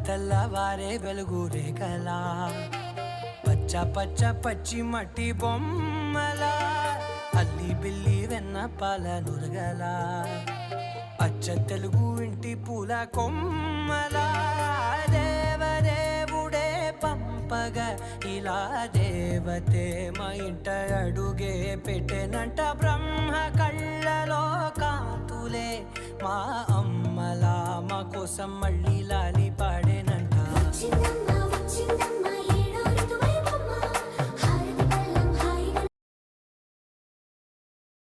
తెల్లవారే వెలుగు రేఖలా పచ్చ పచ్చ పచ్చి మట్టి బొమ్మలా అల్లి బిల్లి వెన్న పాల నురగలా అచ్చ తెలుగు ఇంటి పూల కొమ్మలా దేవదేవుడే పంపగా ఇలా దేవతే మా ఇంట అడుగే పెట్టెనంట బ్రహ్మ కళ్ళలో కాంతులే మా అమ్మలా మా కోసం మళ్ళీ లాలి పాడేనంట.